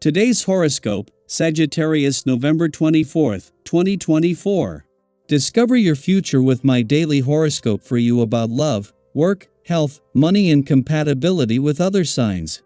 Today's horoscope, Sagittarius November 24th, 2024. Discover your future with my daily horoscope for you about love, work, health, money and compatibility with other signs.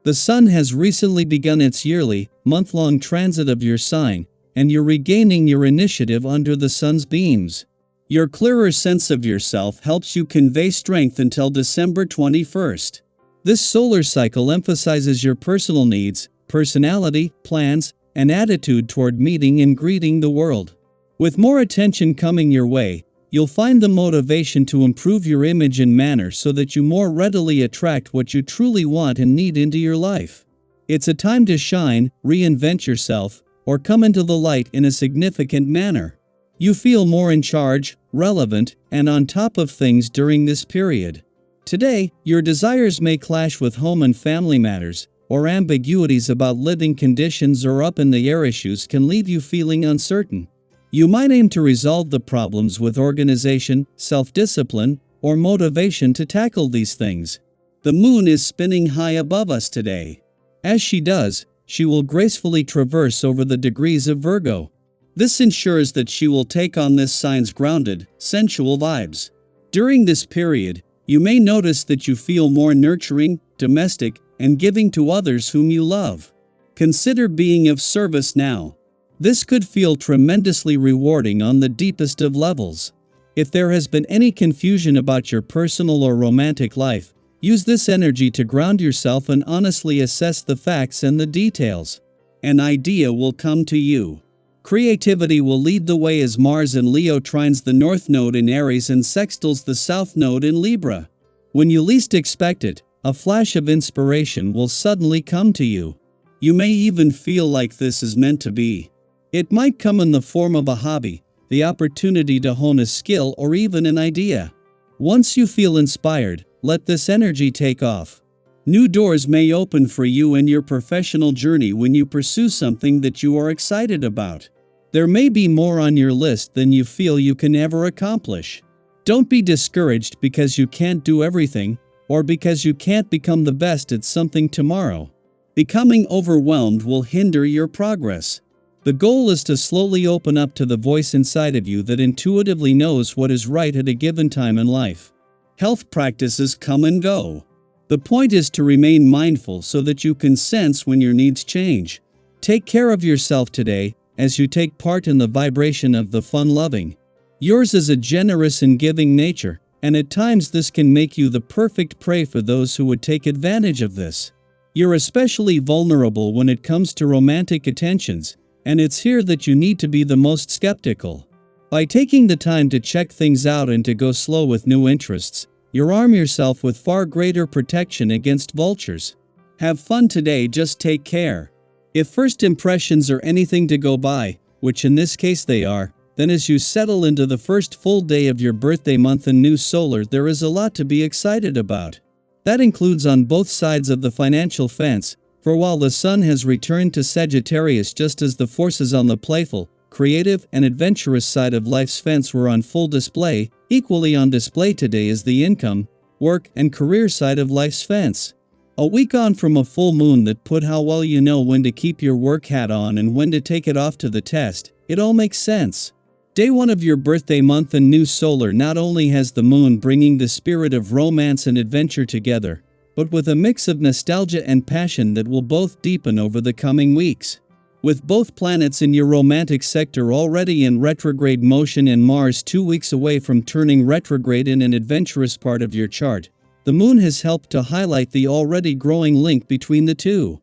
The Sun has recently begun its yearly, month-long transit of your sign, and you're regaining your initiative under the Sun's beams. Your clearer sense of yourself helps you convey strength until December 21st. This solar cycle emphasizes your personal needs, personality, plans, and attitude toward meeting and greeting the world. With more attention coming your way, you'll find the motivation to improve your image and manner so that you more readily attract what you truly want and need into your life. It's a time to shine, reinvent yourself, or come into the light in a significant manner. You feel more in charge, relevant, and on top of things during this period. Today, your desires may clash with home and family matters, or ambiguities about living conditions or up-in-the-air issues can leave you feeling uncertain. You might aim to resolve the problems with organization, self-discipline, or motivation to tackle these things. The moon is spinning high above us today. As she does, she will gracefully traverse over the degrees of Virgo. This ensures that she will take on this sign's grounded, sensual vibes. During this period, you may notice that you feel more nurturing, domestic, and giving to others whom you love. Consider being of service now. This could feel tremendously rewarding on the deepest of levels. If there has been any confusion about your personal or romantic life, use this energy to ground yourself and honestly assess the facts and the details. An idea will come to you. Creativity will lead the way as Mars in Leo trines the North Node in Aries and sextiles the South Node in Libra. When you least expect it, a flash of inspiration will suddenly come to you. You may even feel like this is meant to be. It might come in the form of a hobby, the opportunity to hone a skill, or even an idea. Once you feel inspired, let this energy take off. New doors may open for you in your professional journey when you pursue something that you are excited about. There may be more on your list than you feel you can ever accomplish. Don't be discouraged because you can't do everything, or because you can't become the best at something tomorrow. Becoming overwhelmed will hinder your progress. The goal is to slowly open up to the voice inside of you that intuitively knows what is right at a given time in life. Health practices come and go. The point is to remain mindful so that you can sense when your needs change. Take care of yourself today, as you take part in the vibration of the fun-loving. Yours is a generous and giving nature, and at times this can make you the perfect prey for those who would take advantage of this. You're especially vulnerable when it comes to romantic attentions, and it's here that you need to be the most skeptical. By taking the time to check things out and to go slow with new interests, you arm yourself with far greater protection against vultures. Have fun today, just take care. If first impressions are anything to go by, which in this case they are, then as you settle into the first full day of your birthday month and new solar, there is a lot to be excited about. That includes on both sides of the financial fence, for while the Sun has returned to Sagittarius just as the forces on the playful, creative, and adventurous side of life's fence were on full display, equally on display today is the income, work, and career side of life's fence. A week on from a full moon that put how well you know when to keep your work hat on and when to take it off to the test, it all makes sense. Day 1 of your birthday month and new solar not only has the moon bringing the spirit of romance and adventure together, but with a mix of nostalgia and passion that will both deepen over the coming weeks. With both planets in your romantic sector already in retrograde motion and Mars 2 weeks away from turning retrograde in an adventurous part of your chart, the moon has helped to highlight the already growing link between the two.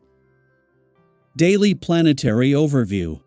Daily Planetary Overview.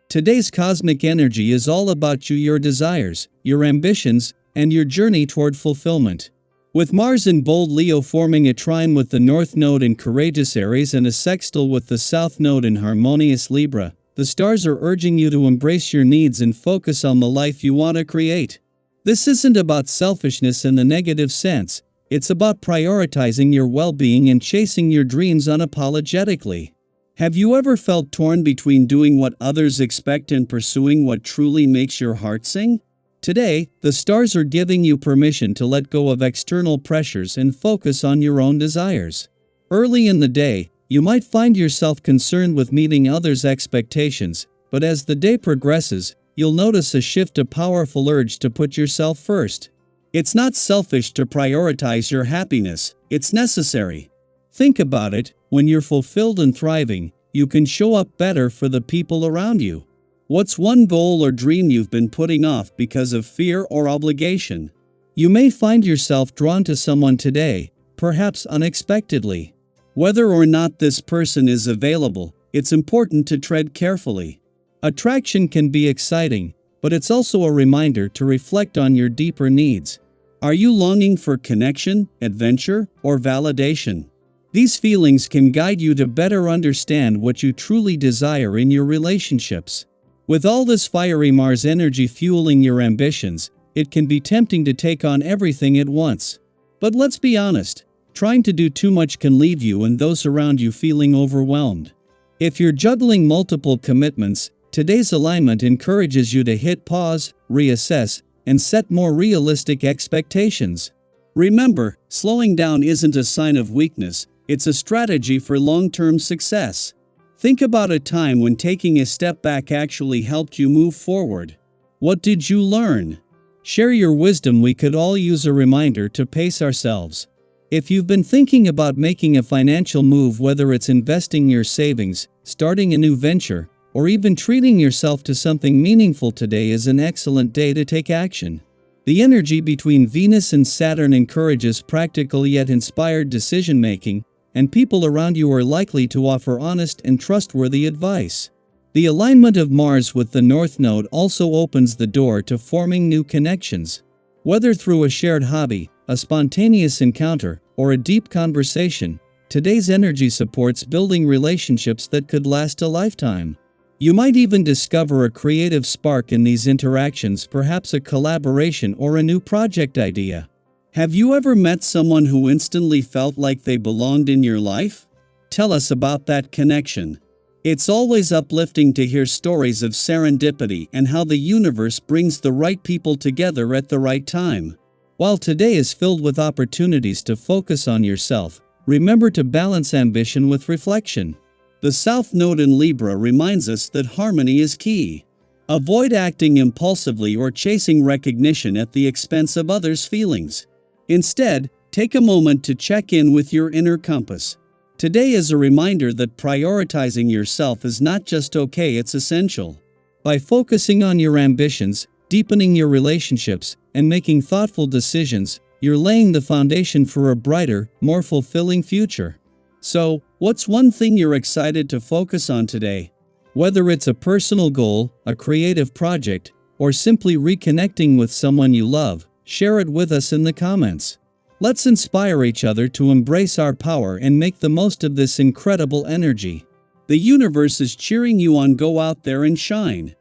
Today's cosmic energy is all about you, your desires, your ambitions, and your journey toward fulfillment. With Mars in bold Leo forming a trine with the North Node in courageous Aries and a sextile with the South Node in harmonious Libra, the stars are urging you to embrace your needs and focus on the life you want to create. This isn't about selfishness in the negative sense, it's about prioritizing your well-being and chasing your dreams unapologetically. Have you ever felt torn between doing what others expect and pursuing what truly makes your heart sing? Today, the stars are giving you permission to let go of external pressures and focus on your own desires. Early in the day, You might find yourself concerned with meeting others' expectations, but as the day progresses, you'll notice a shift, a powerful urge to put yourself first. It's not selfish to prioritize your happiness, it's necessary. Think about it, when you're fulfilled and thriving, you can show up better for the people around you. What's one goal or dream you've been putting off because of fear or obligation? You may find yourself drawn to someone today, perhaps unexpectedly. Whether or not this person is available, it's important to tread carefully. Attraction can be exciting, but it's also a reminder to reflect on your deeper needs. Are you longing for connection, adventure, or validation? These feelings can guide you to better understand what you truly desire in your relationships. With all this fiery Mars energy fueling your ambitions, it can be tempting to take on everything at once. But let's be honest, trying to do too much can leave you and those around you feeling overwhelmed. If you're juggling multiple commitments, today's alignment encourages you to hit pause, reassess, and set more realistic expectations. Remember, slowing down isn't a sign of weakness, it's a strategy for long-term success. Think about a time when taking a step back actually helped you move forward. What did you learn? Share your wisdom. We could all use a reminder to pace ourselves. If you've been thinking about making a financial move, whether it's investing your savings, starting a new venture, or even treating yourself to something meaningful, today is an excellent day to take action. The energy between Venus and Saturn encourages practical yet inspired decision-making, and people around you are likely to offer honest and trustworthy advice. The alignment of Mars with the North Node also opens the door to forming new connections. Whether through a shared hobby, a spontaneous encounter, or a deep conversation, today's energy supports building relationships that could last a lifetime. You might even discover a creative spark in these interactions, perhaps a collaboration or a new project idea. Have you ever met someone who instantly felt like they belonged in your life? Tell us about that connection. It's always uplifting to hear stories of serendipity and how the universe brings the right people together at the right time. While today is filled with opportunities to focus on yourself, remember to balance ambition with reflection. The South Node in Libra reminds us that harmony is key. Avoid acting impulsively or chasing recognition at the expense of others' feelings. Instead, take a moment to check in with your inner compass. Today is a reminder that prioritizing yourself is not just okay, it's essential. By focusing on your ambitions, deepening your relationships, and making thoughtful decisions, you're laying the foundation for a brighter, more fulfilling future. So, what's one thing you're excited to focus on today? Whether it's a personal goal, a creative project, or simply reconnecting with someone you love, share it with us in the comments. Let's inspire each other to embrace our power and make the most of this incredible energy. The universe is cheering you on. Go out there and shine.